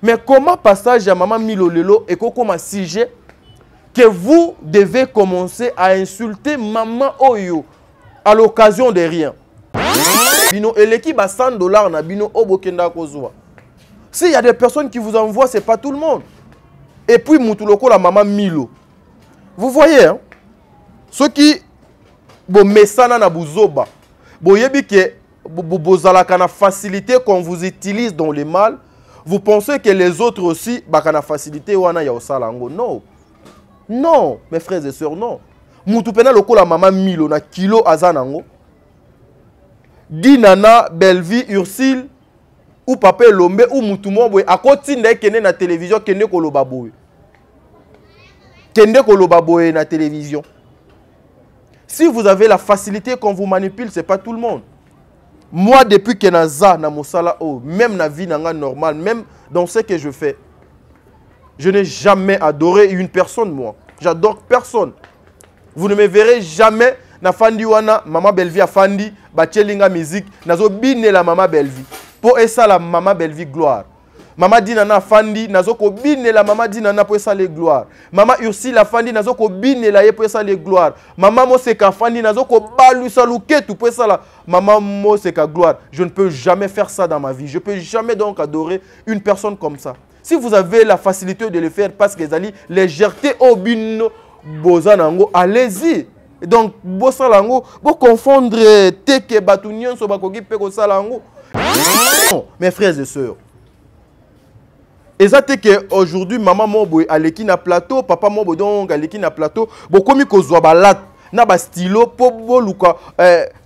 Mais comment passage à maman Milo Lelo et comme un sujet que vous devez commencer à insulter maman Oyo à l'occasion de rien. Bino et l'équipe à $100 na bino obokenda kozwa. S'il y a des personnes qui vous envoient, c'est pas tout le monde. Et puis Moutuloko la maman Milo. Vous voyez hein? Ceux qui bon mesana na buzoba. Bon yebi que bozalaka na facilité qu'on vous utilise dans le mal. Vous pensez que les autres aussi bakana facilité wana ya osalango. Non. Non, mes frères et sœurs, non. Moutupena loko la maman Milo na kilo azanango. Di nana Bellevie Ursule ou papa Lombe ou Moutumo boy a continue kene na télévision kende koloba boy. Kende koloba boy na télévision. Si vous avez la facilité qu'on vous manipule, c'est pas tout le monde. Moi depuis que naza na mosala o, même na vie nanga normale, même dans ce que je fais, je n'ai jamais adoré une personne, moi. J'adore personne. Vous ne me verrez jamais na fandi wana, maman Bellevie a fandi, bachelinga musique, nazo bine la maman Bellevie. Pour essa la maman Bellevie gloire. Maman Dinana fandi, nazo ko bine la maman Dinana pour essa les gloire. Maman Ursula fandi, nazo ko bine la ye pour essa les gloire. Maman Moseka fandi, nazo ko balu saluke tout pour essa la maman Moseka gloire. Je ne peux jamais faire ça dans ma vie. Je ne peux jamais donc adorer une personne comme ça. Si vous avez la facilité de le faire parce que les légèreté au bino bozanango, allez-y. Donc bosalango, vous confondre teke batunion so bakoki peko salango. Non, mes frères et sœurs. Et ça c'est que aujourd'hui maman mobo aleki na plateau, papa mobo donc aleki na plateau, bokomi kozwa balat na ba stylo po boluka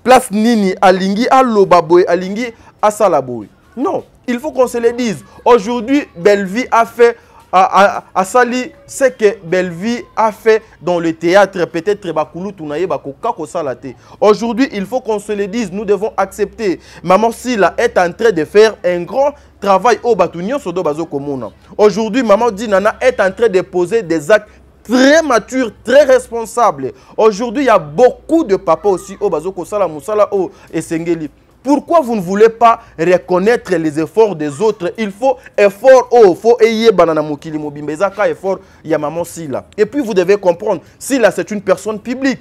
place nini alingi aloba boy alingi asala boy. Non. Il faut qu'on se le dise. Aujourd'hui, Bellevie a fait à Sali ce que Bellevie a fait dans le théâtre. Peut-être Bakoulou Tounaye Bakoka Kosalate. Aujourd'hui, il faut qu'on se le dise. Nous devons accepter. Maman Sila est en train de faire un grand travail au Batounion Sodo Bazo Komona. Aujourd'hui, Maman Dinana est en train de poser des actes très matures, très responsables. Aujourd'hui, il y a beaucoup de papas aussi au Bazo Kosala Moussala au Esengeli. Pourquoi vous ne voulez pas reconnaître les efforts des autres? Il faut effort oh, faut ayé banana mokili mobimbezaka effort ya maman Sila. Et puis vous devez comprendre, Sila c'est une personne publique.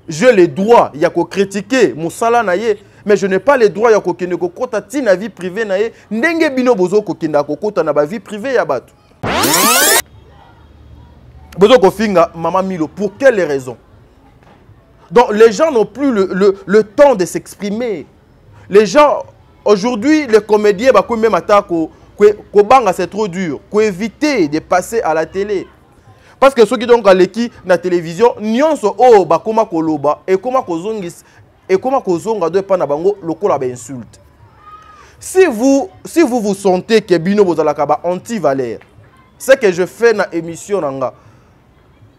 J'ai le droit ya ko critiquer musala naye, mais je n'ai pas le droit ya ko kende ko kota ti na vie privée naye, ndenge bino bozo ko kenda ko kota na ba vie privée ya batu. Bozo ko finga maman Milo pour quelle raison? Donc les gens n'ont plus le temps de s'exprimer. Les gens, aujourd'hui, les comédiens, même c'est trop dur. Faut éviter de passer à la télé. Parce que ceux qui sont à l'équipe, la télévision, nyonso so oh bakoma koloba et comment kozongis et comment kozonga doit pas na bango lokola ba insulte. Si vous vous sentez que bino bozalaka ba anti-valeur, c'est que je fais na émission nanga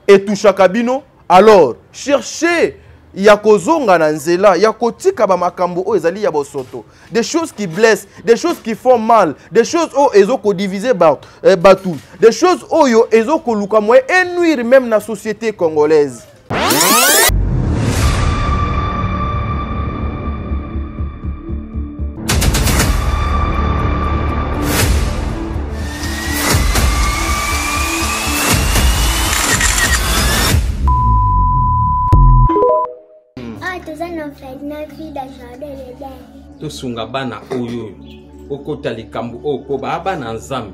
et toucha kabino. Alors, cherchez yakozonga na nzela, yakotika ba makambo o ezali ya bosoto. Des choses qui blessent, des choses qui font mal, des choses o ezoko diviser batou, des choses o yo ezoko luka moye et nuire même na société congolaise. Tosunga bana oyo okota likambo oko ba bana nzambe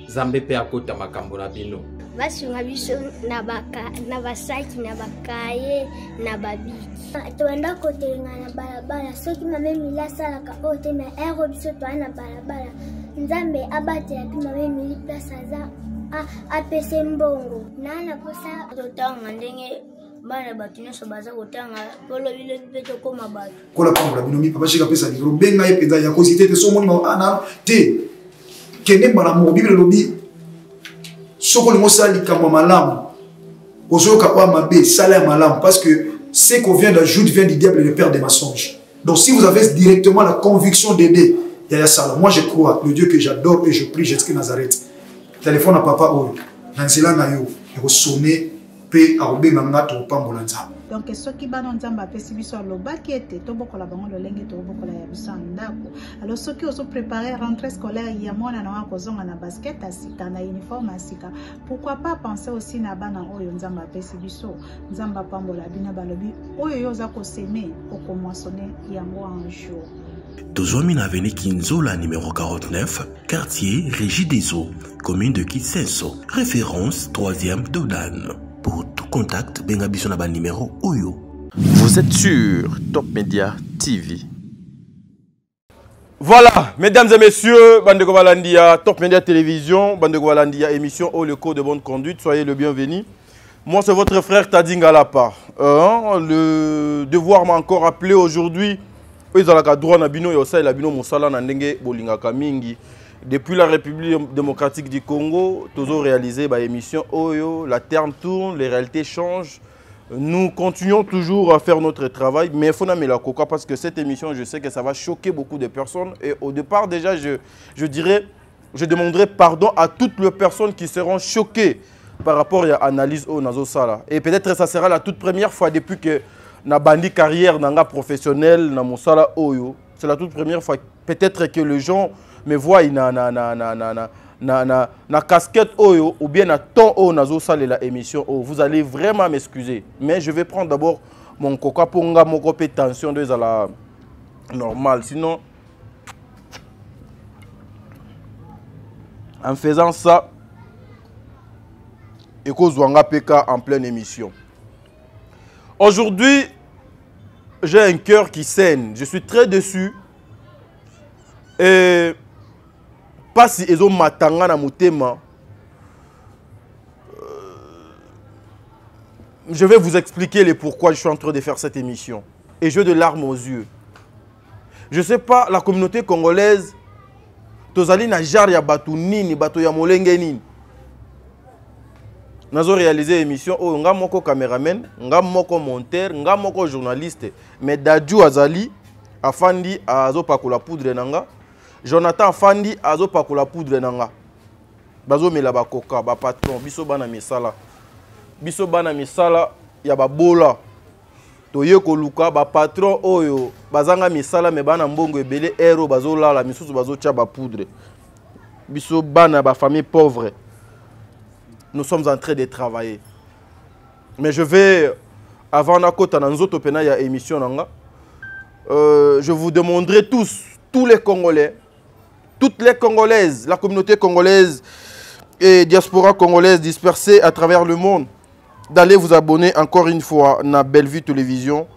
zambe pe akota makambo na bino basunga biso na basaki na bakaye na babiki toenda kotenga na balabala soki mame milasala ka ote na ero biso to na balabala nzambe abate ya pima mame mili place za apese mbongo nana kosa totanga ndenge bana batino so baza kotanga polo bile bipeto koma bato kola pambola binomi papa shika pesa libro benga ye peza ya kosite te so moni ana te kende bana mo bible lobi soko lingo sali kama malamu ozoka kwa mabe sala ya malamu parce que ce qu'on vient d'ajouter vient du diable le père des mensonges. Donc si vous avez directement la conviction d'aider Yaya Sala, moi je crois le Dieu que j'adore et je prie Jésus Nazareth. Téléphone à papa oyo. Nanzela na yo, il sonner pe arobe nganga to pambola nzambe. donc soki bana nzamba pesi biso alobaki ete tobokola bango lolenge tobokola ya biso ndako. Alors soki ozo préparer rentrée scolaire ya mwana na kozonga na basket asika na uniforme asika, pourquoi pas penser aussi na bana oyo nzamba pesi biso, nzamba pambola bina balobi oyo yoza ko semer okomoissonner yango un jour. Tozwami na avenue Kinzola numéro 49, quartier Régie des Eaux, commune de Kitsenso, référence 3e Dodan. Pour tout contact, bengabiso na ba numéro Oyo. Vous êtes sur Top Media TV. Voilà, mesdames et messieurs, Bandeko Balandia, Top Media Télévision, Bandeko Balandia, émission au le code de bonne conduite, soyez le bienvenu. Moi, c'est votre frère Tadinga Lapa. Le devoir m'a encore appelé aujourd'hui. Depuis la République démocratique du Congo, nous avons réalisé l'émission Oyo, la terre tourne, les réalités changent. Nous continuons toujours à faire notre travail, mais il faut la coca parce que cette émission, je sais que ça va choquer beaucoup de personnes. Et au départ, déjà, je demanderai pardon à toutes les personnes qui seront choquées par rapport à l'analyse au Nazo Sala. Et peut-être que ça sera la toute première fois depuis que na bandi carrière nanga professionnelle na mosala oyo, c'est la toute première fois peut-être que les gens me voient na casquette oyo ou bien na ton oyo nazo sala la émission oyo. Vous allez vraiment m'excuser, mais je vais prendre d'abord mon coca pour nga moko pe tension de la normale, sinon en faisant ça et cause wanga peka en pleine émission. Aujourd'hui, j'ai un cœur qui saigne. Je suis très déçu. Et pas si ils ont matanga na mutema. Je vais vous expliquer les pourquoi je suis en train de faire cette émission. Et j'ai de larmes aux yeux. Je ne sais pas, la communauté congolaise, tozali na jar ya batu nini, batu ya molenge nini. Nous avons réalisé l'émission où nous avons un caméraman, nous avons un monteur, nous avons un journaliste. Mais Dadju Azali, Afandi Azo Pakola Poudre Nanga, Jonathan Afandi Azo Pakola Poudre Nanga. Bazo Melaba Koka, ba patron, biso bana misala. Biso bana misala, ya ba bola. Toye ko luka, ba patron oyo, bazanga misala, me bana mbongo ebele, ero bazo lala, misusu bazo tia ba poudre. Biso bana ba famille pauvre. Nous sommes en train de travailler. Mais je vais, avant la émission, je vous demanderai tous les Congolais, toutes les Congolaises, la communauté congolaise et diaspora congolaise dispersée à travers le monde, d'aller vous abonner encore une fois à Bellevue Télévision.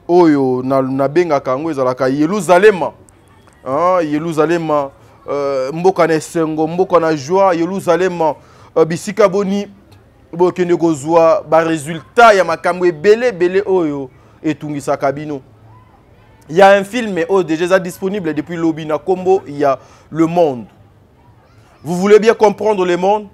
Oyo, na benga kango ezalaka Yerusalem. Yerusalem, mboka na sengo, mboka na joie, Yerusalem. Bisika boni bokende kozwa ba résultat ya makambo ebele oyo etungisa kabino. Il y a un film déjà disponible depuis lobby na Kombo, il y a Le Monde. Vous voulez bien comprendre le monde?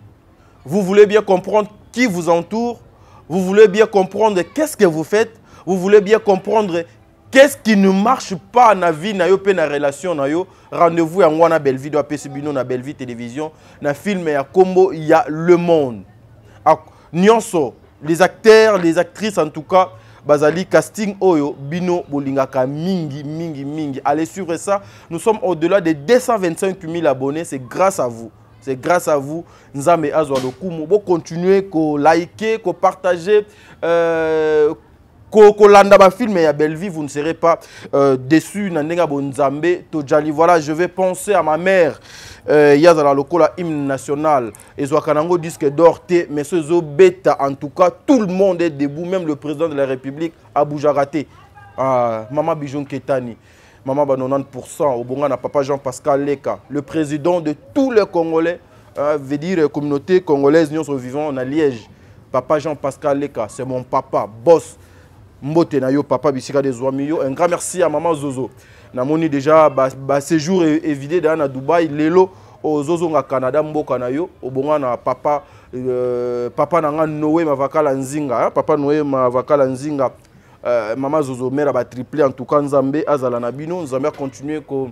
Vous voulez bien comprendre qui vous entoure? Vous voulez bien comprendre qu'est-ce que vous faites? Vous voulez bien comprendre qu'est-ce qui ne marche pas dans la vie, dans la relation? Rendez-vous à Ngwana Bellevue, dans PCBino, dans Bellevue Télévision, dans le film à Combo, il y a Le Monde. Nyonso, les acteurs, les actrices en tout cas, Bazali casting Oyo, Bino, Bolingaka, mingi. Allez suivre ça. Nous sommes au-delà de 225 000 abonnés. C'est grâce à vous. C'est grâce à vous. Nzambe Azwalokumu. Vous continuez à liker, à partager. Kolanda ba film ya Bellevue, vous ne serez pas déçus. Voilà, je vais penser à ma mère. Yazala lokola hymne national. Et Zwakanango disque d'or, mais ce zo bêta, en tout cas, tout le monde est debout, même le président de la République, Abou Jarate. Maman Bijoun Ketani. Maman 90%. Au Bonga, papa Jean-Pascal Leka. Le président de tous les Congolais, veut dire communauté congolaise, nous sommes vivants à Liège. Papa Jean-Pascal Leka, c'est mon papa, boss. Mbote na yo papa bisika des Ouamiyo. Un grand merci à maman Zozo. Namoni déjà séjour évidé dans Dubaï. Lelo au Zozo nga Canada mboka na yo. Obonga na papa papa nanga Noé Mavakala Nzinga. Papa Noé Mavakala Nzinga. Maman Zozo mère ba triplé en tout cas Nzambe azala na bino. Nzambe continuer ko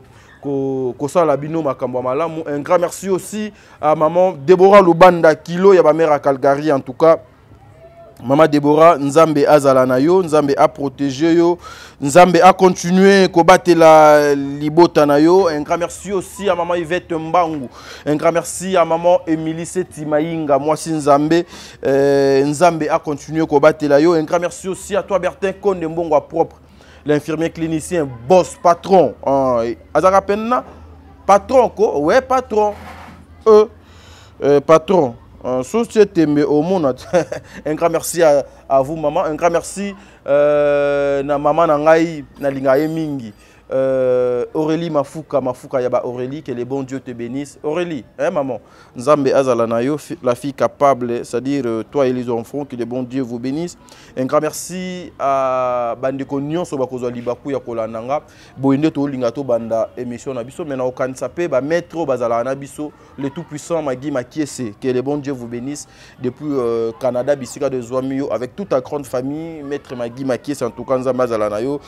sala bino makambo malamu. Un grand merci aussi à maman Deborah Lubanda Kilo ya ba mère à Calgary en tout cas. Maman Deborah, Nzambe azala na yo, Nzambe a protégé yo, Nzambe a continué kobattre la libota na yo. Un grand merci aussi à maman Yvette Mbangu. Un grand merci à maman Émilie Setimaïnga. Moi si Nzambe, Nzambe a continué kobattre la yo. Un grand merci aussi à toi Bertin Konde Mbongo propre, l'infirmier clinicien, boss, patron. Azara Penna, patron ko, ouais patron. Patron. Société mais au monde. Un grand merci à vous maman, un grand merci na maman nangai na lingaye mingi. Aurélie Mafuka yaba Aurélie, que les bons dieux te bénissent. Aurélie, hein maman, Nzambe azala na yo, la fille capable, c'est-à-dire toi et les enfants, que les bons dieux vous bénissent. Un grand merci à Bandeko Nyonso bakozwa libaku ya kolananga. Boinde to lingato banda émission na biso, maintenant au kansape ba maître bazala na biso, le tout puissant Magui Makiese, que les bons dieux vous bénissent depuis Canada bisika de Zouamio avec toute ta grande famille, maître Magui Makiese en tout cas Nzambe azala na yo.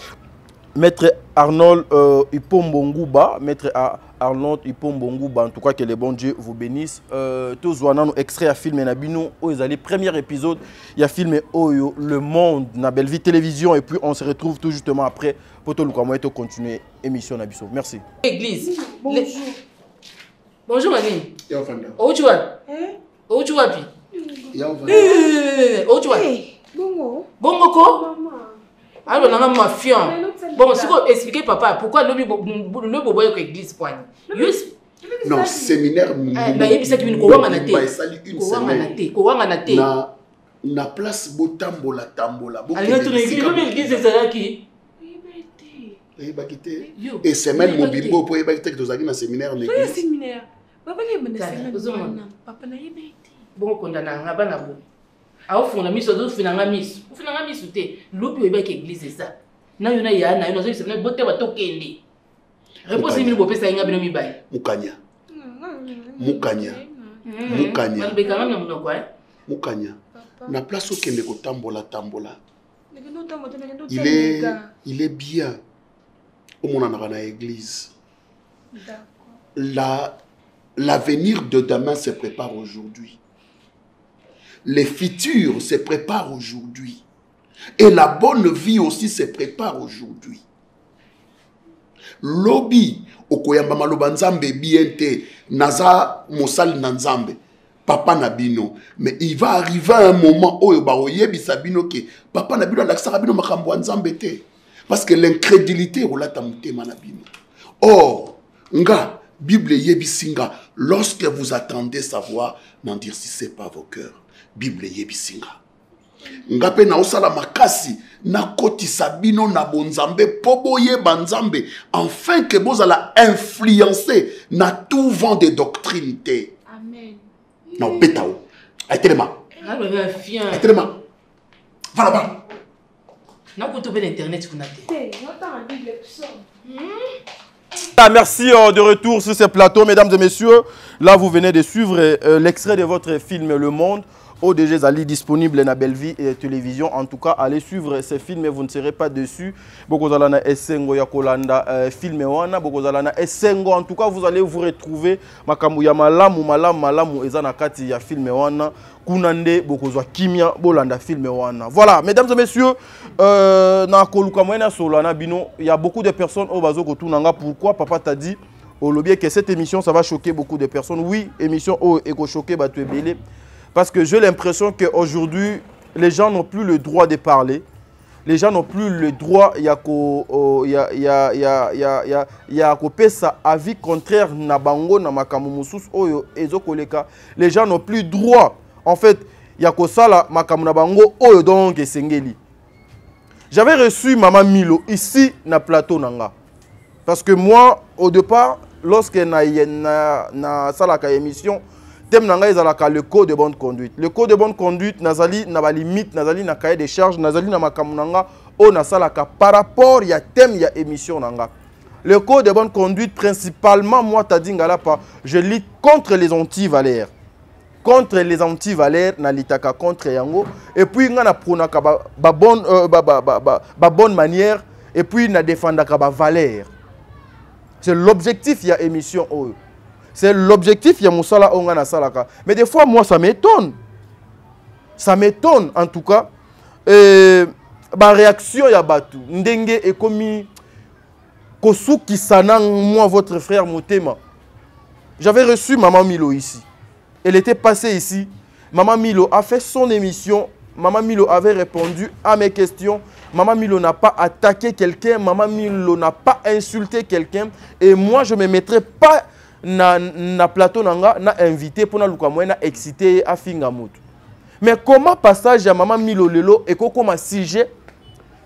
Maître Arnold Ipombonguba, Maître Arnold Ipombonguba, en tout cas que les bons dieux vous bénissent. Tous les extraits à filmer Nabino, le premier épisode, il y a filmé Oyo, Le Monde, na Belle Vie Télévision, et puis on se retrouve tout justement après pour tout le monde continuer l'émission Nabiso. Merci. Église. Bonjour. Bonjour Mani. Où tu vas? Où tu vas? Où tu vas? Bongo. Bongo ko? Alors, on a ma fille. Bon, si vous expliquez, papa, pourquoi le bobo est l'église poigne? Non, séminaire. Na place botambola tambola. Et semaine mon bimbo pour ébakité que tu as dit dans séminaire. Séminaire. Papa bon, condamné à Banabo. Au fond, la mise au dos, finalement, mise. Au final, mise, c'était l'oubli avec l'église, c'est ça. Na yona ya na yona zo c'est botte ba tokende. Réponse ni bo pesa inga bino mi bay. Mukanya. Mukanya. Na place au kende ko tambola. Il est bien. Au mon dans la église. L'avenir de demain se prépare aujourd'hui. Les futurs se préparent aujourd'hui. Et la bonne vie aussi se prépare aujourd'hui. Lobby, okoyamba maloba nzambe biente, naza mosal nanzambe, papa nabino. Mais il va arriver un moment où oyebi sabino ke papa nabino alaksaka bino makambo nzambe te. Parce que l'incrédulité relata mutema nabino. Or, nga Bible yebisinga, lorsque vous attendez savoir, n'endurcissez pas vos cœurs. Bible yebisinga. Ngape na osala makasi na koti sabino na bonzambe poboye banzambe afin que vous allez influencer na tout vent de doctrine. Amen. Non betao. Aitelema. Aitelema. Voilà. Na ko tobe l'internet kuna te. Merci de retour sur ce plateau, mesdames et messieurs. Là, vous venez de suivre l'extrait de votre film Le Monde. ODG Zali disponible na Belle Vie et Télévision. En tout cas, allez suivre ces films et vous ne serez pas déçus. Bokozalana Essengo Yakolanda film wana Bokozalana Essengo. En tout cas, vous allez vous retrouver makamu ya malamu ezana kati ya film wana kunande bokozwa kimia bolanda film wana. Voilà, mesdames et messieurs, na koluka moyena solana bino, il y a beaucoup de personnes au bazo kotunanga. Pourquoi papa t'a dit au lobby que cette émission ça va choquer beaucoup de personnes. Oui, émission au eko choquer ba tu belé. Parce que j'ai l'impression qu'aujourd'hui, les gens n'ont plus le droit de parler. Les gens n'ont plus le droit, il y a sa avis contraire na bango na makamumusus oyo ezokoleka. Les gens n'ont plus droit. En fait, il y a sala makamu na bango oyo donc esengeli. J'avais reçu Maman Milo ici na plateau nanga. Parce que moi, au départ, lorsque na salaka émission, thème nanga ezalaka le code de bonne conduite. Le code de bonne conduite nazali na ba limite, nazali na cahier de charge, nazali na makamu nanga o na salaka par rapport ya thème ya émission nanga. Le code de bonne conduite principalement moi tadingala pa je lis contre les anti-valeurs. Contre les anti-valeurs na litaka contre yango et puis nga na pronaka ba bonne manière et puis na défendaka ba valeur. C'est l'objectif ya émission oyo. C'est l'objectif, il y a Moussala Ongana Salaka. Mais des fois, moi, ça m'étonne. Ça m'étonne en tout cas. Ma réaction ya batu ndenge et komi kosuki sanang moi votre frère Motema. J'avais reçu Maman Milo ici. Elle était passée ici. Maman Milo a fait son émission. Maman Milo avait répondu à mes questions. Maman Milo n'a pas attaqué quelqu'un. Maman Milo n'a pas insulté quelqu'un. Et moi, je ne me mettrai pas na plateau nanga na invité pour na lukamwe na excité à Fingamout. Mais comment passage à Maman Milo Lelo et comme un sujet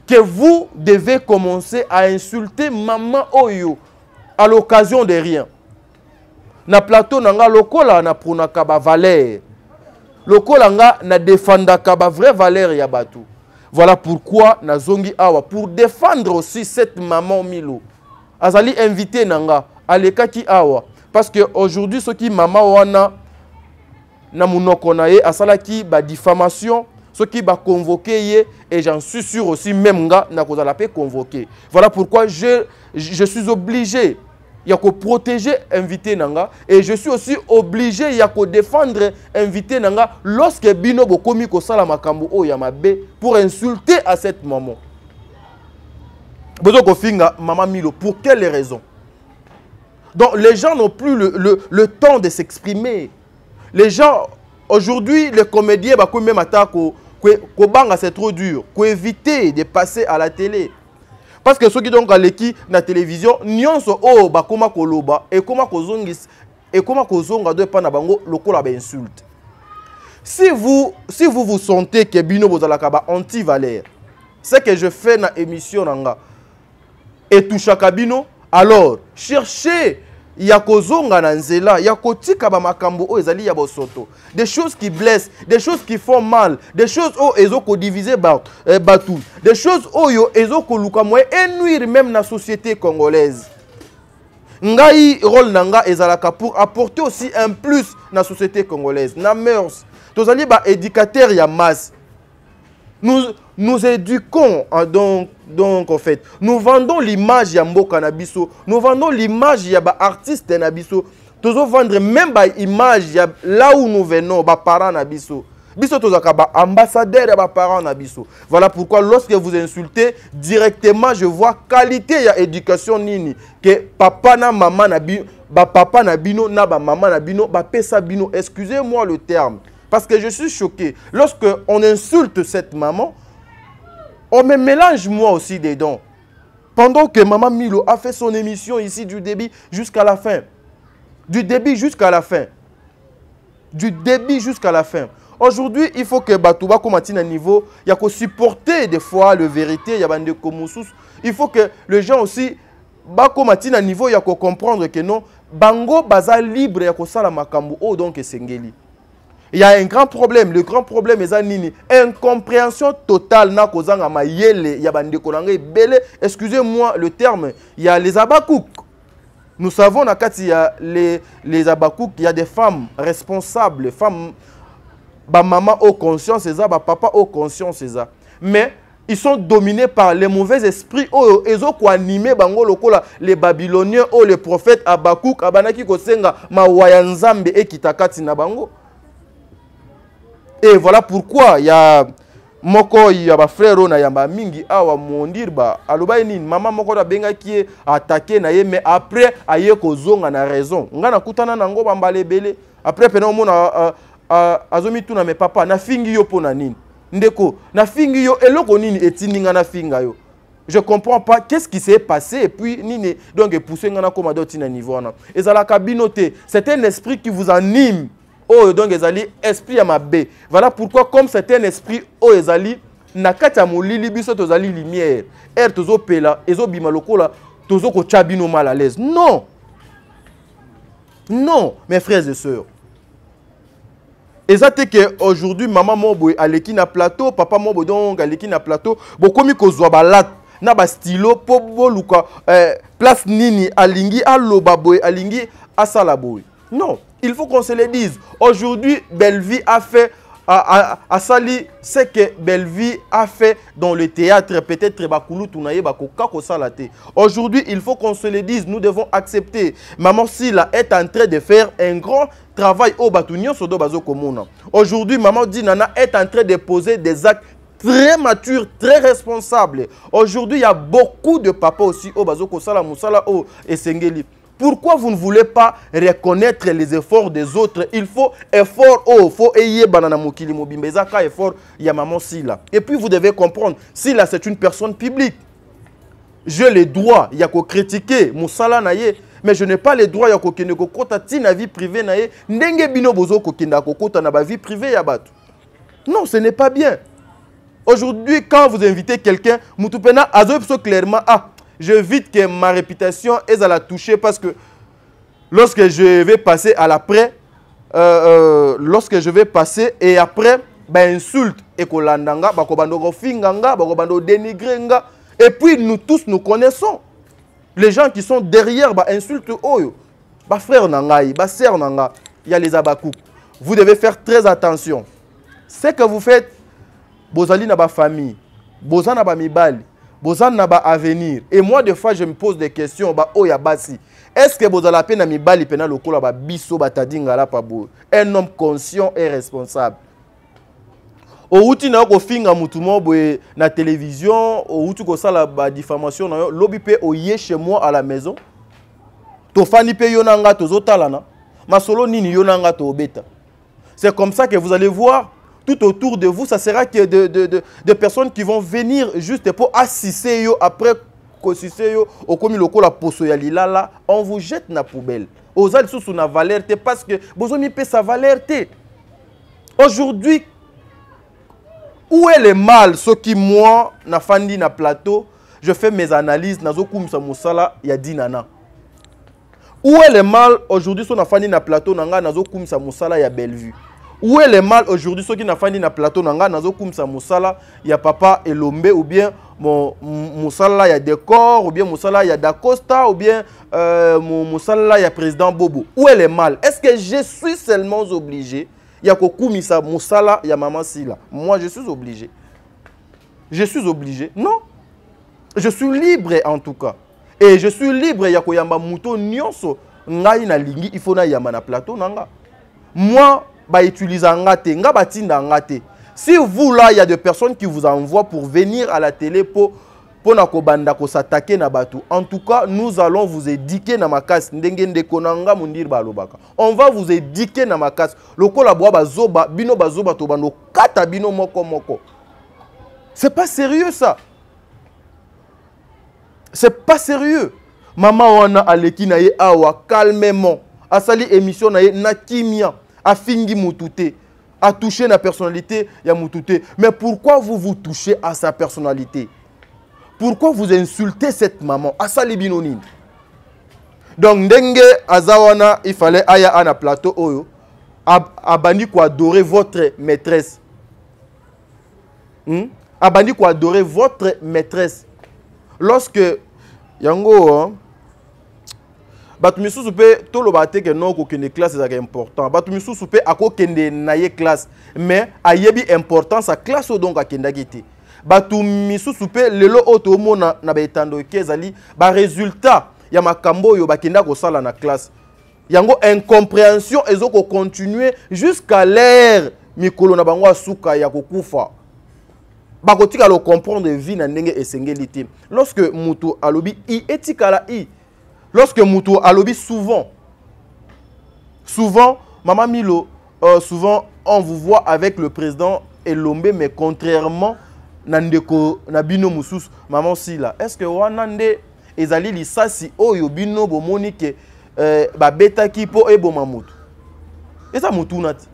que vous devez commencer à insulter Maman Oyo à l'occasion de rien. Na plateau nanga lokola na pronaka ba valeur. Lokola nga na défendaka ba vraie valeur ya batu. Voilà pourquoi na zongi awa pour défendre aussi cette Maman Milo. Azali invité nanga aleka ki awa parce que aujourd'hui ce qui Maman wana na munoko na ye asalaki ba diffamation. Ce qui va convoquer, et j'en suis sûr aussi, même nga, n'a pas pu convoquer. Voilà pourquoi je suis obligé, il y a que protéger invité nanga, et je suis aussi obligé, il y a que défendre invité nanga, lorsque bino bokomi ko sala makambo o yamabe, pour insulter à cette maman. Bozo kofinga Maman Milo, pour quelle raison? Donc les gens n'ont plus le temps de s'exprimer. Les gens, aujourd'hui, les comédiens, même attaquent. C'est trop dur. Faut éviter de passer à la télé. Parce que ceux qui sont à l'équipe de la télévision, nyonso so ba koma koloba et comment kozongis et comment kozonga doit pas na bango lokola ba insulte. Si vous vous sentez que bino bozalaka ba anti-valeur, c'est que je fais na émission nanga et touchaka bino, alors cherchez yakozonga na nzela yakotika ba makambo o ezali ya bosoto, des choses qui blessent, des choses qui font mal, des choses o ezoko diviser batou, des choses o yo ezoko luka moye et nuire même na société congolaise. Ngai rôle nanga ezalaka pour apporter aussi un plus na société congolaise na mœurs. Tozali ba éducateur ya masse. Nous éduquons, donc en fait, nous vendons l'image ya mboka na biso, nous vendons l'image ya ba artiste na biso, tozo vendre même ba image ya là où nous venons, ba parents na biso. Biso tozaka ba ambassadeur ya ba parents na biso. Voilà pourquoi lorsque vous insultez directement, je vois qualité ya éducation nini que papa na maman na bino, ba papa na bino na ba maman na bino, ba pesa bino, excusez-moi le terme. Parce que je suis choqué. Lorsque on insulte cette maman, on me mélange moi aussi dedans. Pendant que Maman Milo a fait son émission ici du début jusqu'à la fin. Du début jusqu'à la fin. Du début jusqu'à la fin. Aujourd'hui, il faut que Batouba commence à niveau. Il y a qu'à supporter des fois la vérité. Il y a des commoussus. Il faut que les gens aussi commencent à niveau. Il y a qu'à comprendre que non. Bango baza libre. Il y a qu'à sala makambo. Oh donc sengeli. Il y a un grand problème. Le grand problème est nini. Incompréhension totale na kozanga mayele. Il y a bande kolanga belé. Excusez-moi le terme. Il y a les abakouk. Nous savons il y a les abakouk. Il y a des femmes responsables, femmes ba maman au conscience ça, ba papa au conscience ça. Mais ils sont dominés par les mauvais esprits. Oh, ils ont animé bango lokola les Babyloniens ou les prophètes abakouk abanaki kosenga mawayanzambe e kitakati na bango. Et voilà pourquoi il y a moko il y a ba frère na yamba mingi awa mondir ba aloba nini maman moko da benga ki attaquer na ye mais après aye kozonga na raison ngana kutana nango bambale belé après pena omona azomi tuna me papa na fingi yo pona nini ndeko na fingi yo eloko nini etininga na finga yo. Je comprends pas qu'est-ce qui s'est passé et puis nini donc pousser ngana koma doti na niveau na ezala kabinote. C'est un esprit qui vous anime. Oh, donc ezali esprit ya mabe. Voilà pourquoi comme c'est un esprit oh ezali nakata molili biso tozali lumière. Er tozo pela ezo bima lokola tozo ko chabino mal à l'aise. Non. Non, mes frères et sœurs. Ezate que aujourd'hui maman moboy aleki na plateau, papa moboy donc aleki na plateau, bokomi kozwa balat na ba stylo po boluka place nini alingi aloba boy alingi asala boy. Non. Il faut qu'on se le dise. Aujourd'hui, Belleville a fait à Sali, c'est que Bellevue a fait dans le théâtre, peut-être aujourd'hui, il faut qu'on se le dise, nous devons accepter. Maman Sila est en train de faire un grand travail au Batounion sur Bazo Komuna. Aujourd'hui, Maman Dinana est en train de poser des actes très matures, très responsables. Aujourd'hui, il y a beaucoup de papas aussi au Bazo Kosala, Moussala, au Esengeli. Pourquoi vous ne voulez pas reconnaître les efforts des autres? Il faut effort, faut ayer banana mokili mobimbezaka effort ya maman Sila. Et puis vous devez comprendre, Sila c'est une personne publique. J'ai le droit ya ko critiquer Moussala naye, mais je n'ai pas le droit ya ko kende ko kota tina vie privée naye, ndenge bino bozo ko kenda ko kota na ba vie privée ya batu. Non, ce n'est pas bien. Aujourd'hui, quand vous invitez quelqu'un, Moutupena azo clairement j'évite que ma réputation est à la toucher parce que lorsque je vais passer à l'après, lorsque je vais passer et après, insulte et kolandanga, bakobando finganga, bakobando dénigrenga. Et puis nous tous nous connaissons. Les gens qui sont derrière insultent oyo. Frère nangai, sœur nanga, il y a les abakou. Vous devez faire très attention. Ce que vous faites, bozali na ba famille, bozana ba mibali. Bozan n'a pas avenir. Et moi, des fois, je me pose des questions. Est-ce que vous avez la peine à mi bali pena lokola ba biso batadinga la pabo? Un homme conscient et responsable. Au outil na ko finga mutumo boye na télévision, au outil ko sala ba diffamation na lobi pe oye chez moi à la maison. To fani pe yonanga to zotalana. Masolo nini yonanga to obeta. C'est comme ça que vous allez voir. Tout autour de vous, ça sera que de personnes qui vont venir juste pour assister yo après qu'assister yo au comme loko la poso ya lilala, on vous jette na poubelle. Aux ailes sous na valeur parce que besoin mi paie sa valeur. Aujourd'hui, où est le mal? Ce qui moi na fandi na plateau, je fais mes analyses nazo kumsa musala ya dinana. Où est le mal aujourd'hui sur na fandi na plateau nanga nazo kumsa musala ya Bellevue? Où est le mal aujourd'hui? Ceux qui n'ont pas dit na plateau nanga nazo kumsa musala ya papa Elombe ou bien mon musala ya décor ou bien musala ya Dacosta ou bien musala ya président Bobo. Où est le mal? Est-ce que je suis seulement obligé ya kokumisa musala ya maman Sila? Moi je suis obligé. Je suis obligé? Non. Je suis libre en tout cas. Et je suis libre ya koyamba muto nyonso ngai na lingi il faut na yama na plateau nanga. Moi si vous là, il y a des personnes qui vous envoient pour venir à la télé pour s'attaquer na batu. En tout cas, nous allons vous éduquer na makas. On va vous éduquer na makas. C'est pas sérieux ça. C'est pas sérieux. Maman wana aleki na ye awa calmement. Asali émission na ye na kimia. A fingi Moutouté, a touché la personnalité ya Moutouté. Mais pourquoi vous vous touchez à sa personnalité? Pourquoi vous insultez cette maman? À sa libinonine. Donc, Ndenge Azawana, il fallait aya ana plateau oyo. Abandi ko adorer votre maîtresse. Abandi ko adorer votre maîtresse. Lorsque Yango Batu misusu pe tolo bate ke non ko kende classe c'est important. Batu misusu pe ako kende naye classe mais ayebi importance a classe donc akenda gite. Batu misusu pe lelo oto mona na betando kezali ba résultat ya makambo yo bakenda ko sala na classe. Yango incompréhension ezoko continuer jusqu'à l'ère mikolo na bango asuka ya kokufa. Bakotika lo comprendre vie na ndenge esengelité. Lorsque mutu alobi I etikala I. Lorsque Moutou alobi souvent, Maman Milo, souvent on vous voit avec le président Elombe, mais contrairement Nandeko Nabino Moussous, Maman Sila, est-ce que Wanande ezali lisasi oyo bino bomonique babeta kipo e bomamoutou? Et ça Moutou nati.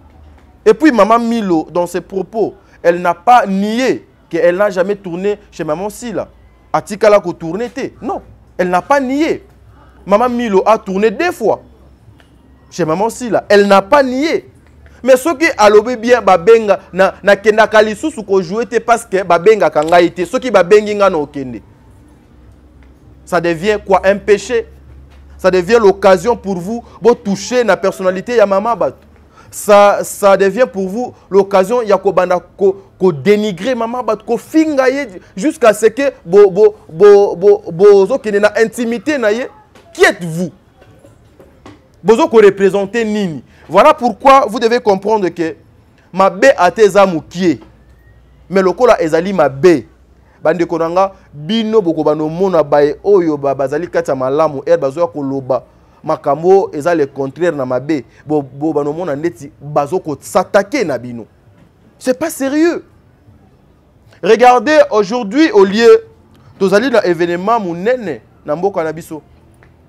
Et puis Maman Milo, dans ses propos, elle n'a pas nié qu'elle n'a jamais tourné chez Maman Sila. Atikala ko tourné te. Non, elle n'a pas nié. Maman Milo a tourné 2 fois chez Maman Sila. Elle n'a pas nié. Mais ce qui a lobé bien, babenga na kenda kalisusu ko jouer parce que babenga kanga été. Ce qui babengi nga no kende. Ça devient quoi? Un péché. Ça devient l'occasion pour vous de toucher la personnalité ya maman bat. ça devient pour vous l'occasion ya ko banda ko dénigrer maman bat ko finga jusqu'à ce que bozo kene na intimité na ye. Qui êtes-vous? Bozo ko représenter nini? Voilà pourquoi vous devez comprendre que ma bé ateza mukie mais lokola ezali ma bé bande konanga bino boko bano mona bae oyo bazali kata malamu bazo ko loba makambo eza le contraire na mabe bo banomona ndeti bazoko s'attaquer na bino. C'est pas sérieux. Regardez aujourd'hui au lieu tozali na événement munene na mboka na biso.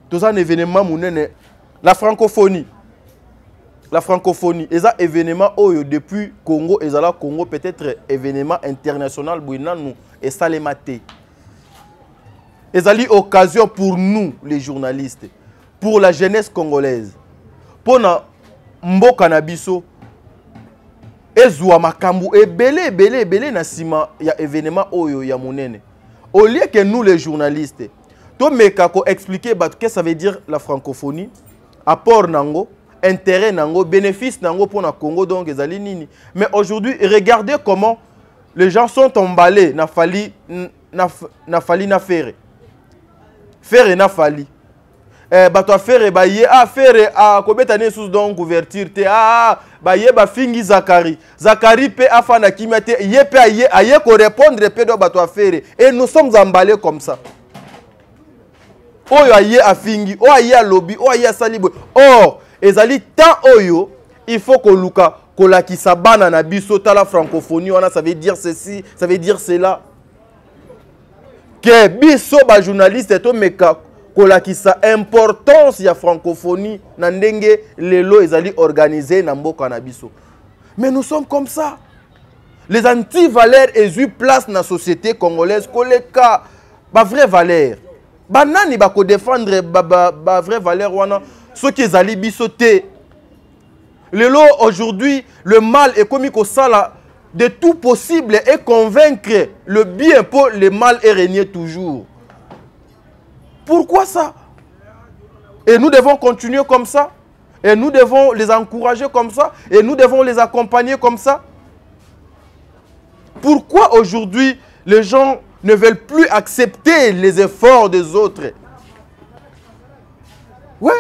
Tozali na événement munene la francophonie. La francophonie eza événement oyo depuis Congo ezala Congo peut-être événement international buinanu et salemate. Ezali occasion pour nous les journalistes, pour la jeunesse congolaise, pour na mboka na biso ezwa makambu ebele na sima ya événement oyo ya monene. Au lieu que nous les journalistes to meka ko expliquer qu'est-ce que ça veut dire la francophonie, apport nango, intérêt nango, bénéfice nango pour na Congo donc ezali nini. Mais aujourd'hui regardez comment les gens sont emballés na fali na faire na bato affaire ba ye affaire a kobetane sous donc couverture te ba ye ba fingi Zakari pe afana kimate ye pe aye ko répondre pe do bato affaire et nous sommes emballés comme ça. Oyo aye afingi o aye lobby o aye salibo. Or ezali tant oyo il faut que luka kolakisa bana na biso ta la francophonie wana ça veut dire ceci ça veut dire cela que biso ba journaliste to meka kolakisa importance ya francophonie na ndenge lelo ezali organisé na mboka na biso. Mais nous sommes comme ça. Les anti-valeurs ont place dans la société congolaise koleka ba vraie valeur. Banani ba ko défendre ba vraie valeur wana ceux qui ezali biso te. Lelo aujourd'hui le mal est comme ko sala de tout possible et convaincre le bien pour le mal et régner toujours. Pourquoi ça? Et nous devons continuer comme ça. Et nous devons les encourager comme ça. Et nous devons les accompagner comme ça. Pourquoi aujourd'hui les gens ne veulent plus accepter les efforts des autres? Ouais.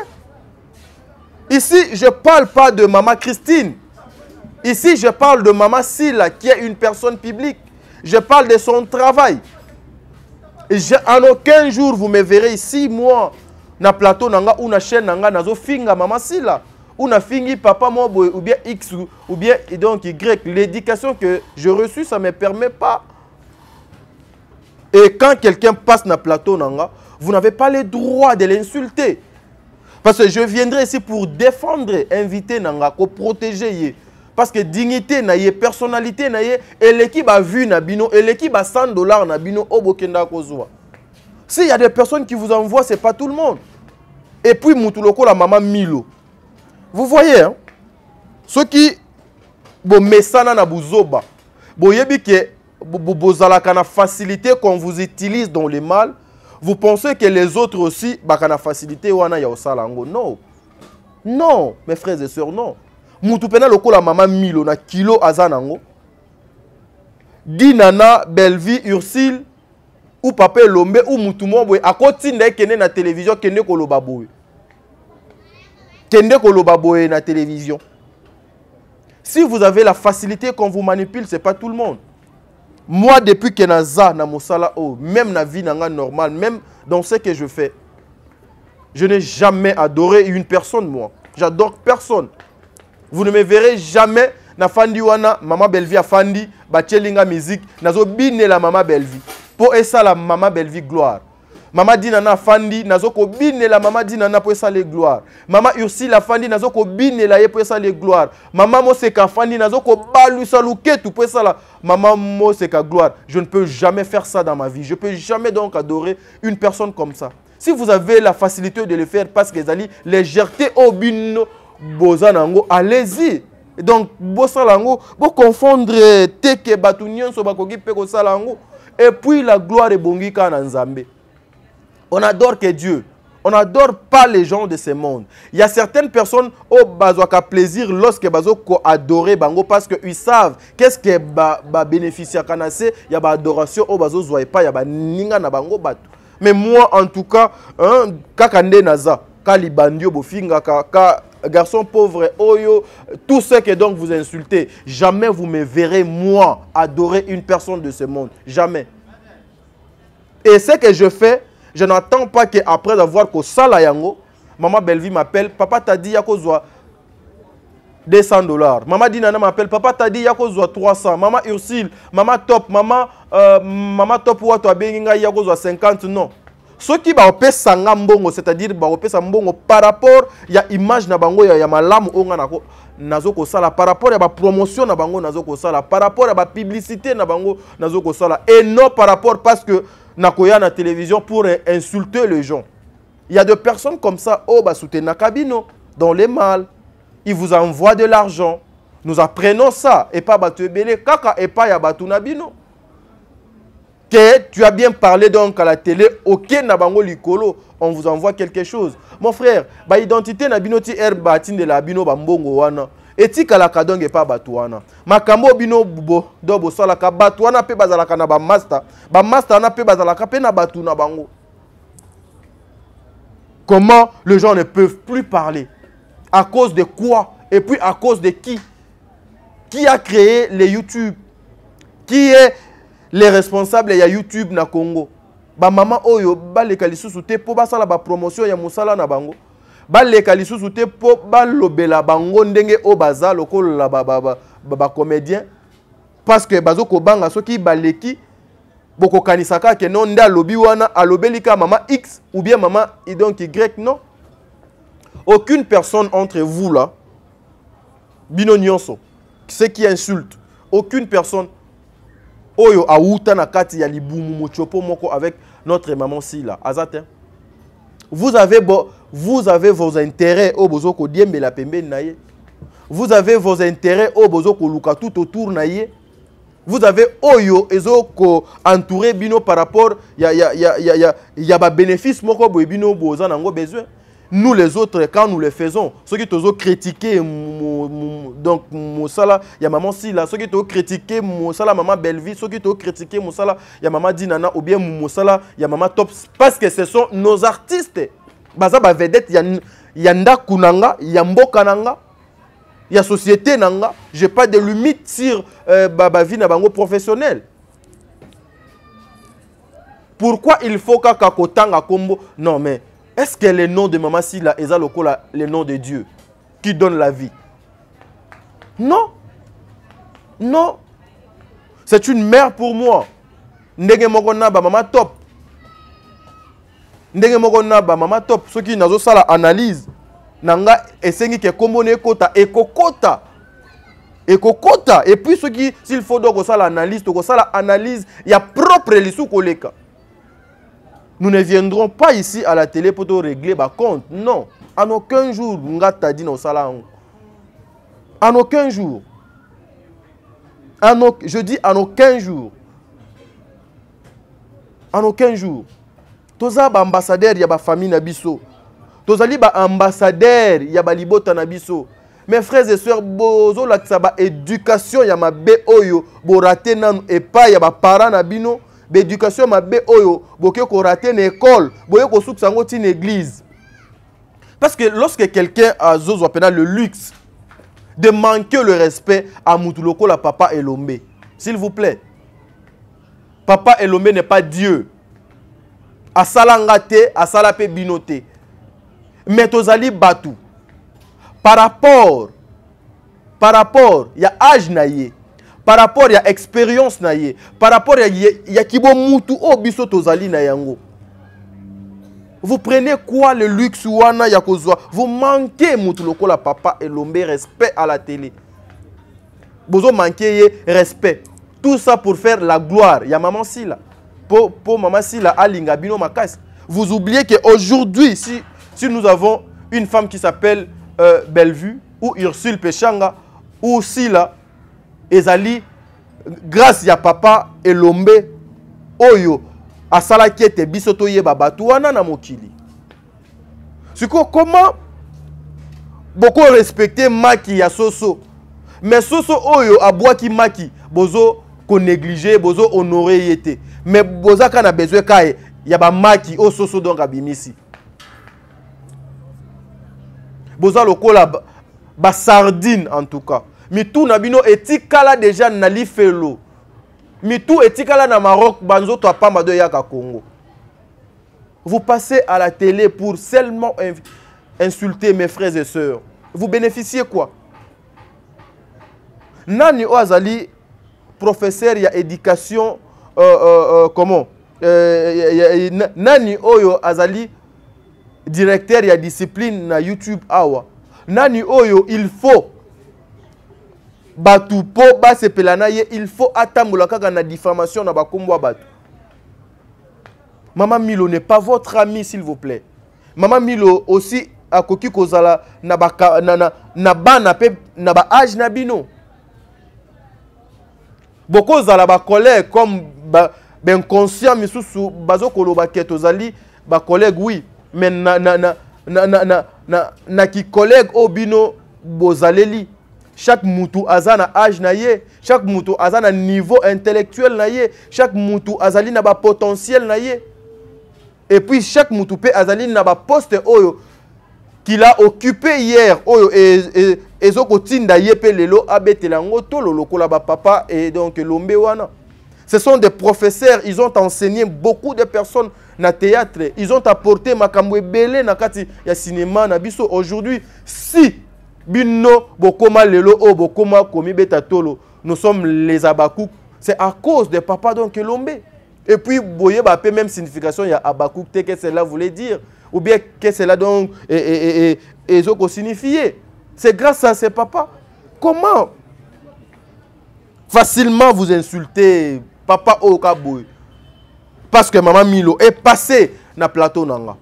Ici, je ne parle pas de Maman Christine. Ici, je parle de Maman Sila, qui est une personne publique. Je parle de son travail. Et en aucun jour, vous me verrez ici, moi, na plateau nanga ou na chaîne nanga nazo finga Maman Sila. Ou na fingi papa moi ou bien X ou bien donc Y. L'éducation que j'ai reçue, ça ne me permet pas. Et quand quelqu'un passe na plateau nanga, vous n'avez pas le droit de l'insulter. Parce que je viendrai ici pour défendre, inviter nanga, pour protéger. Parce que dignité na ye, personnalité na ye, et l'équipe a vu na bino, et l'équipe a $100 na bino, au bokenda kozwa. S'il y a des personnes qui vous envoient, ce n'est pas tout le monde. Et puis, moutuloko la maman Milo. Vous voyez, hein? Ceux qui, bon, mesana na buzoba, bon, yebi ke, bozalaka na facilité qu'on vous utilise dans le mal, vous pensez que les autres aussi, bakana facilité wana ya osalango. Non. Non, mes frères et sœurs, non. Moutou pena loko la maman Milo na kilo azanango. Dinana, Bellevie, Ursule, ou Papa Lombe, ou Moutou Mouaboué, à côté de kene na télévision, kene kolobaboué. Kene kolobaboué na télévision. Si vous avez la facilité qu'on vous manipule, ce n'est pas tout le monde. Moi, depuis que naza na mosala o, même na vie nanga normale, même dans ce que je fais, je n'ai jamais adoré une personne, moi. J'adore personne. Vous ne me verrez jamais na fandi wana Maman Bellevie a fandi bachelinga musique nazo bine la Maman Bellevie pour esa la Maman Bellevie gloire. Maman Dinana fandi nazo ko bine la Maman Dinana pour esa les gloire. Maman Ursule la fandi nazo ko bine la ye pour esa les gloire. Maman Moseka fandi nazo ko balu saluke tout pour esa la Maman Moseka gloire. Je ne peux jamais faire ça dans ma vie. Je ne peux jamais donc adorer une personne comme ça. Si vous avez la facilité de le faire parce que les légèreté au bino bozanango, allez-y. Donc, bosalango, vous confondre teke batunion so bakoki peko salango et puis la gloire est bongi kana nzambe. On adore que Dieu. On n'adore pas les gens de ce monde. Il y a certaines personnes qui ont plaisir lorsque ils adorent bango parce qu'ils savent qu'est-ce que bénéficier kanase, il y a adoration au bazo zoye pas, il y a ninga na bango batu. Mais moi en tout cas, kakande naza, kalibandio bofinga ka garçon pauvre, oyo, tout ce que donc vous insultez, jamais vous me verrez moi adorer une personne de ce monde, jamais. Et ce que je fais, je n'attends pas qu'après avoir que ça la yango, maman Bellevie m'appelle, papa t'a dit yako zoa $200. Maman Dinana m'appelle, papa t'a dit yako zoa 300. Maman Ursule, maman Top, maman Top ou toi benga yako zoa 50 non. Ce qui va opé sanga mbongo, c'est-à-dire va opé sambongo par rapport ya image na bango ya malamu onga nako nazoko sala par rapport ya ba promotion na bango nazoko sala par rapport ya ba publicité na bango nazoko sala et non par rapport parce que nakoya na télévision pour insulter les gens. Il y a des personnes comme ça, oh bah soutenir Nakabino dans les mal. Ils vous envoient de l'argent. Nous apprenons ça et pas batu belé kaka et pas ya batu nabino. Que tu as bien parlé donc à la télé, ok nabango likolo, on vous envoie quelque chose. Mon frère, ba identité nabino ti herba tin de la bino bambongo wana. Etika la kadonge pa batuana. Makambo bino bubo dobo sala ka batuana pe bazalaka na ba master. Ba master na pe bazalaka pe na batu na bango. Comment les gens ne peuvent plus parler? À cause de quoi? Et puis à cause de qui? Qui a créé les YouTube? Qui est les responsables de YouTube na Congo? Ba maman oyo ba le kalisusu te po ba sala ba promotion ya musala na bango. Baleka lisusu te po balobela bango ndenge o baza lokolo la ba comédien parce que bazoko banga soki baleki boko kanisaka ke non nda lobi wana alobelika maman X ou bien maman donc Y non. Aucune personne entre vous là bino nyonso ceux qui insultent, aucune personne oyo auta na kati ya libumu mochopo moko avec notre maman Sila azate. Vous avez vos intérêts au bozoko diembe la pembe naye. Vous avez vos intérêts au bozoko luka tout autour naye. Vous avez oyo ezoko entouré bino par rapport ya ba bénéfice moko boy bino boza nango besoin. Nous les autres quand nous le faisons, ceux qui tozo critiquer donc mosala ya maman Sila, ceux qui tozo critiquer mosala maman Bellevie, ceux qui tozo critiquer mosala ya maman Dinana ou bien mosala ya maman Top parce que ce sont nos artistes. Baza ba vedette ya ndaku nanga, ya mboka nanga, ya société nanga, j'ai pas de limite sur ba vie na bango professionnel. Pourquoi il faut kaka kotanga kombo? Non mais est-ce que le nom de Maman Sila est le nom de Dieu qui donne la vie? Non. Non. C'est une mère pour moi. Ndenge mokona ba Maman Top. Ndenge mokona ba Maman Top. Ceux qui nazo sala analyse. Nanga esengi ke komone ekota. Ekokota. Ekokota. Et puis ceux qui, s'il faut donc sala analyse, to sala analyse, il y a propre lisu koleka. Nous ne viendrons pas ici à la télé pour te régler ma compte. Non. En aucun jour, Ngata dit nos salons. En aucun jour. Je dis en aucun jour. En aucun jour. Toza ba ambassadeur ya ba famille na biso. Tozali ba ambassadeur ya ba libota na biso. Mes frères et sœurs, bozo la tsaba éducation ya mabe oyo bo raté nanu et pas ya ba parents na bino. L'éducation mabe oyo boke ko raté une école boye ko souk sango une église parce que lorsque quelqu'un a zozo appena le luxe de manquer le respect à Moutuloko la papa Elombe, s'il vous plaît, papa Elombe n'est pas Dieu a salangate a salape binote mais tozali batu par rapport ya âge naie. Par rapport à l'expérience, par rapport à kibo mutu obiso tozali na yango. Vous prenez quoi le luxe wana ya kozwa? Vous manquez mutu lokola papa Elombe respect à la télé. Bozo manquez respect. Tout ça pour faire la gloire. Ya maman Sila. Pour maman Sila alinga bino makas. Vous oubliez qu'aujourd'hui, si nous avons une femme qui s'appelle Bellevue ou Ursule Pechanga ou Sila, ezali grâce ya papa Elombe oyo asala kiete biso toyeba batu wana na mokili. C'est comment beaucoup respecter maki ya soso. Mais soso oyo aboa ki maki bozo ko négliger, bozo honorer yete. Mais boza kana besoin kae ya ba maki o soso donc abimisi. Boza lokola ba sardine en tout cas. Mitou na bino etikala déjà na li felo. Mitou etikala na Maroc banzo to pamba de yaka Congo. Vous passez à la télé pour seulement insulter mes frères et sœurs. Vous bénéficiez quoi? Nani Oazali, professeur ya éducation, comment? Nani Oyo Azali, directeur ya discipline na YouTube Awa. Nani Oyo, il faut batu po base pelana ye, il faut atamboula kaka na diffamation na bakombo batu. Maman Milo n'est pas votre ami, s'il vous plaît. Maman Milo aussi a koki kozala na ba na ba âge na bino. Beaucoup zala ba collègue comme ben conscient misusu bazo koloba ketozali ba collègue oui, mais na ki collègue obino bozaleli. Chaque moutou azana âge na ye, chaque moutou azana niveau intellectuel na ye, chaque moutou azali na ba potentiel na ye. Et puis chaque moutoupe azali na ba poste oyo qu'il a occupé hier oyo et zokotinda yepe lelo abetelango tolo lokola ba papa et donc lombe wana. Ce sont des professeurs, ils ont enseigné beaucoup de personnes na théâtre, ils ont apporté makambo ebele na kati ya cinéma na biso. Aujourd'hui si bino bokoma lelo o bokoma komi beta tolo, nous sommes les Abakouk, c'est à cause de papa donc lombe. Et puis, boye ba pe même signification, il y a Abakouk, qu'est-ce que cela voulait dire? Ou bien qu'est-ce que cela donc et signifiait? C'est grâce à ses papas. Comment facilement vous insultez papa Okaboy? Parce que maman Milo est passé na plateau nanga.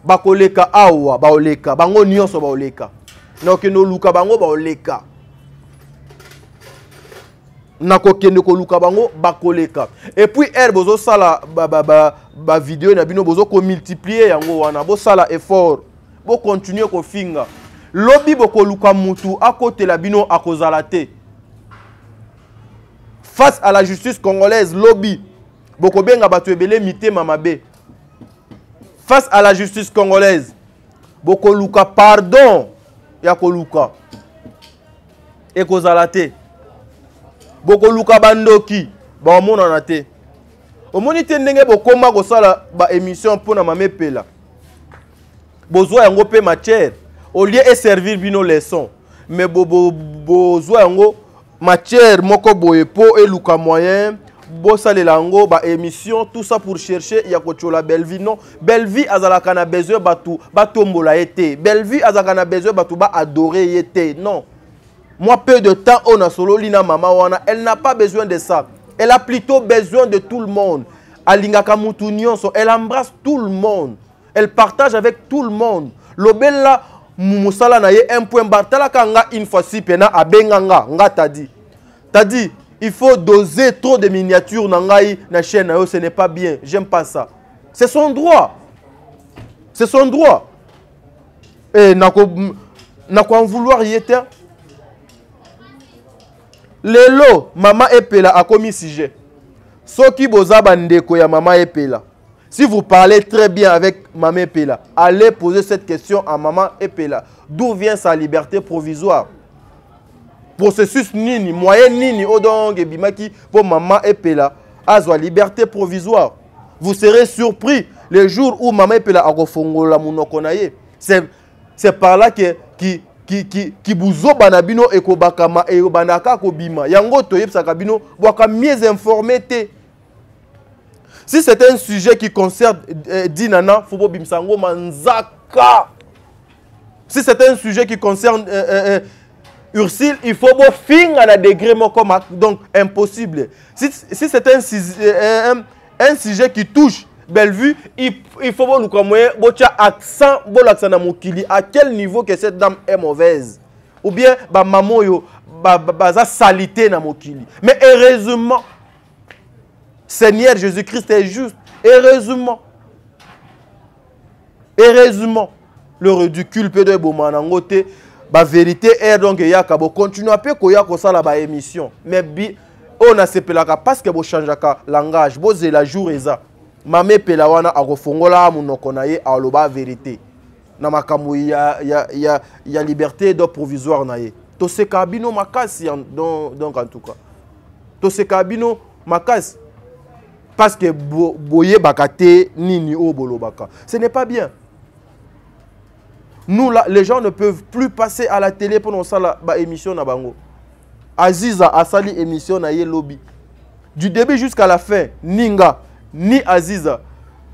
Bakoleka awa, baoleka, bango nyonso baoleka. Donc no luka bango baoleka. Nakokende ko luka bango bakoleka. Et puis bozo sala ba vidéo na bino bozo ko multiplier yango wana bo sala effort bo continuer ko finga lobby boko luka mutu à côté la bino akozala te face à la justice congolaise. Lobby boko benga batu ebele mité mamabe face à la justice congolaise boko luka pardon ya ko luka e kozala te. Boko luka bandoki ba omona na te. Omoni te ndenge bokoma kosala ba émission pona mame pela. Bozwa yango pe matière au lieu et servir bino leçon. Mais bozwa yango matière moko boye po e luka moyen bo salela yango ba émission tout ça pour chercher ya kochola belle vie. Non, belle vie azalaka na besoin batu batombola été. Belle vie azalaka na besoin batu ba adorer été. Non. Moi, peu de temps, on a solo lina mama wana. Elle n'a pas besoin de ça. Elle a plutôt besoin de tout le monde. Alingaka mutu nyonso, elle embrasse tout le monde. Elle partage avec tout le monde. Lobella musala na ye un point bartala kanga une fois si pena abenganga nga tadi. Tadi, il faut doser trop de miniatures na ngai na chaîne, ce n'est pas bien. J'aime pas ça. C'est son droit. C'est son droit. Et nako en vouloir y était. Lelo, maman epela a commis sujet. Soki boza bandeko ya maman epela. Si vous parlez très bien avec maman epela, allez poser cette question à maman epela. D'où vient sa liberté provisoire? Processus nini, moyen nini, odong ebimaki pour maman epela azwa liberté provisoire. Vous serez surpris le jour où maman epela a refongola munoko na ye. C'est par là que qui buzo banabino eko bakama e banaka ko bima yango toyebsaka bino boka mieux informé te. Si c'est un sujet qui concerne Dinana Fobo Bimsango Manzaka, si c'est un sujet qui concerne Ursule, il faut bo finga na degré comme donc impossible. Si c'est un sujet qui touche Bellevue, il faut voir comme accent na mokili à quel niveau que cette dame est mauvaise ou bien ba maman yo ba salité na mokili. Mais heureusement Seigneur Jésus-Christ est juste. Heureusement le ridicule peut de bomanangote ba vérité est donc yaka bo continue à peu koya ko sala ba émission mais bi on a sepelaka parce que bo changeaka langage bo zela jour eza mame pela wana akofongola munoko na ye aloba vérité na makambo ya liberté de provisoire na ye to se kabino makasi donc en tout cas to se kabino makasi parce que boye bakate nini o bolobaka ce n'est pas bien. Nous là les gens ne peuvent plus passer à la télé pour nous sala ba émission na bango. Aziza a sali émission na ye lobby du début jusqu'à la fin ninga ni Aziza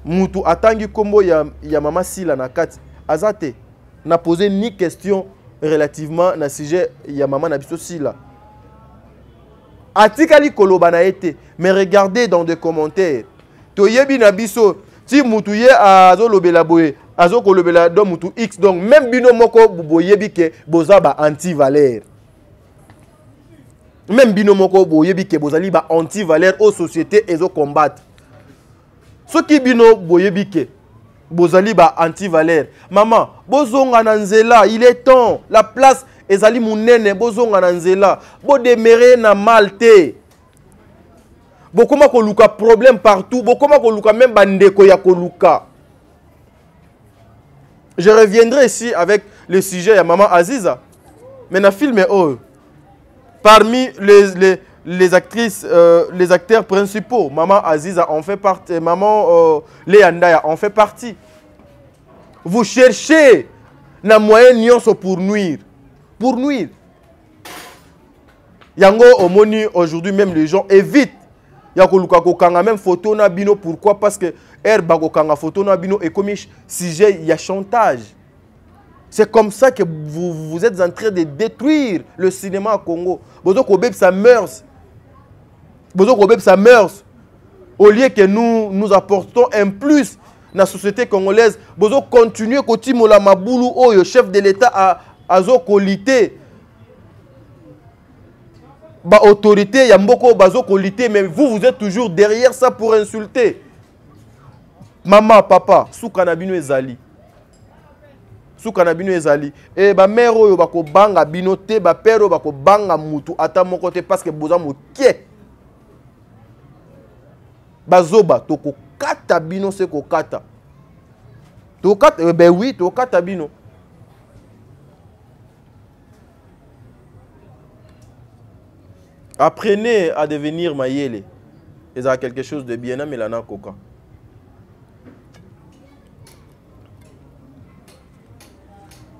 mutu atangi kombo ya mama Sila na kati azate n'a posé ni question relativement na sujet ya mama na biso Sila atikali koloba na été mais regardez dans des commentaires to yebi na biso ti mutu ye azolobela boye azokolobela do mutu X donc même bino moko boyebi ke boza ba anti-valeur même bino moko boyebi ke bozali ba anti-valeur aux sociétés ezo combattre soki bino boyebi ke bozali ba anti-valeur maman bozonga na nzela il est temps la place ezali munene bozonga na nzela bo demere na malte bokoma koluka problème partout bokoma koluka même bandeko ya koluka. Je reviendrai ici avec le sujet ya maman Aziza mais na film oh parmi les actrices les acteurs principaux maman Aziza en fait partie maman Léa Ndaya en fait partie. Vous cherchez na moyen nyonso pour nuire. Yango omoni aujourd'hui même les gens évitent ya koluka kokanga même photo na bino pourquoi parce que ba kokanga photo na bino et comme sujet il y a chantage. C'est comme ça que vous êtes en train de détruire le cinéma au Congo. Bozo kobeb ça meurt. Au lieu que nous apportons un plus dans la société congolaise, bozo continuer kotimola mabulu oyo chef de l'État azo kolité. Ba autorité ya mboko bazo kolité mais vous êtes toujours derrière ça pour insulter. Maman, papa, souka na bino ezali. Et ba mère oyo bako banga bino te, ba père oyo bako banga mutu ata moko te parce que boza mokie. Bazoba toko kata bino se ko kata. To kata ben oui, to kata bino. Apprenez à devenir mayele. Et ça a quelque chose de bien mais là na koka.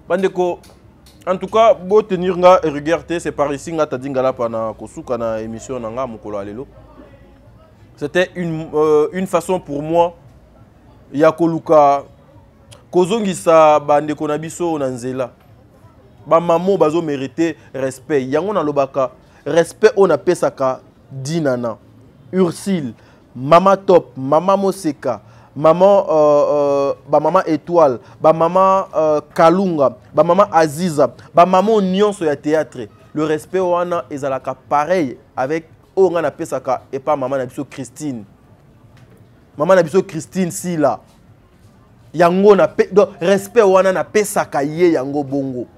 Bandeko, en tout cas, beau tenir nga et regarder, c'est par ici nga tadingala pana kosuka na émission nga mukolo alelo. C'était une façon pour moi ya koluka kozongisa bandeko na biso na nzela. Ba mamo bazo mériter respect. Yango na lobaka respect on apesaka dinana. Ursule, Mama Top, Mama Moseka, Maman maman Étoile, maman Kalunga, maman Aziza, maman Nyonso ya théâtre. Le respect wana ezalaka pareil avec Onga Pesaka et pas maman Nabiso Christine. Maman Nabiso Christine Sila. Yango na respect wana na pesaka ye yango bongo.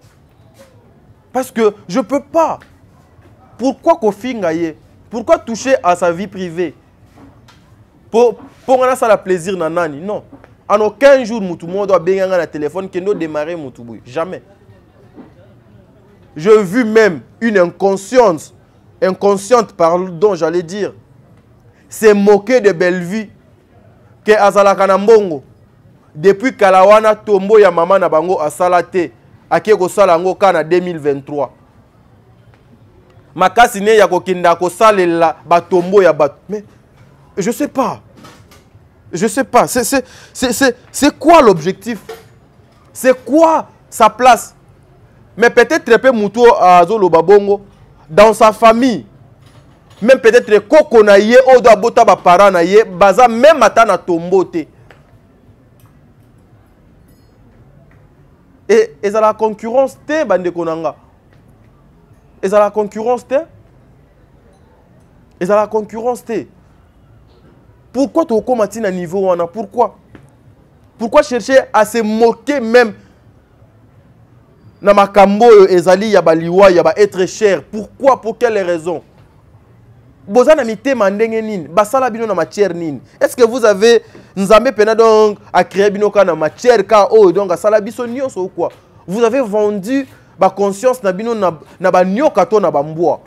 Parce que je peux pas. Pourquoi kofinga ye? Pourquoi toucher à sa vie privée? Pour ça la plaisir na nani? Non. En aucun jour, tout le monde doit bien un téléphone qui nous démarrer Moutouboui. Jamais. J'ai vu même une inconsciente, pardon, j'allais dire, c'est moquer de belle vie que Azala Kanambongo. Depuis Kalawana Tombo ya mama na bango a salate, a keko salango kana 2023. Makasine ya kokinda ko salela batombo ya bat. Mais je sais pas. Je sais pas. C'est quoi l'objectif? C'est quoi sa place? Mais peut-être très peu Moutou Azolo Babongo dans sa famille. Même peut-être Koko na ye Oda Bota ba parent na ye baza même atana tombote. Et ça la concurrence te bande konanga. Et ça la concurrence te. Et ça la concurrence te. Pourquoi tu as à niveau wana? Pourquoi chercher à se moquer même na makambo ezali ya baliwa ya ba être cher. Pourquoi? Pour quelle raison? Bozana mitema ndenge nini? Basala bino na matière nini? Est-ce que vous avez nzambe pena donc à créer bino ka na matière ka oh donc asala biso nyonso ou quoi? Vous avez vendu ba conscience na bino na ba nyoka to na ba mbwa.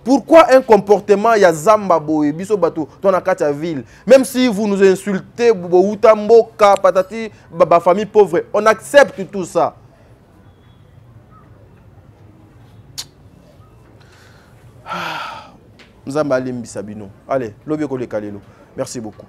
Pourquoi un comportement ya zamba boye biso bato to na kati ya ville? Même si vous nous insultez bo utamboka patati ba famille pauvre, on accepte tout ça. Nzamba alimbisa bino. Allez, lobi ko le kalelo. Merci beaucoup.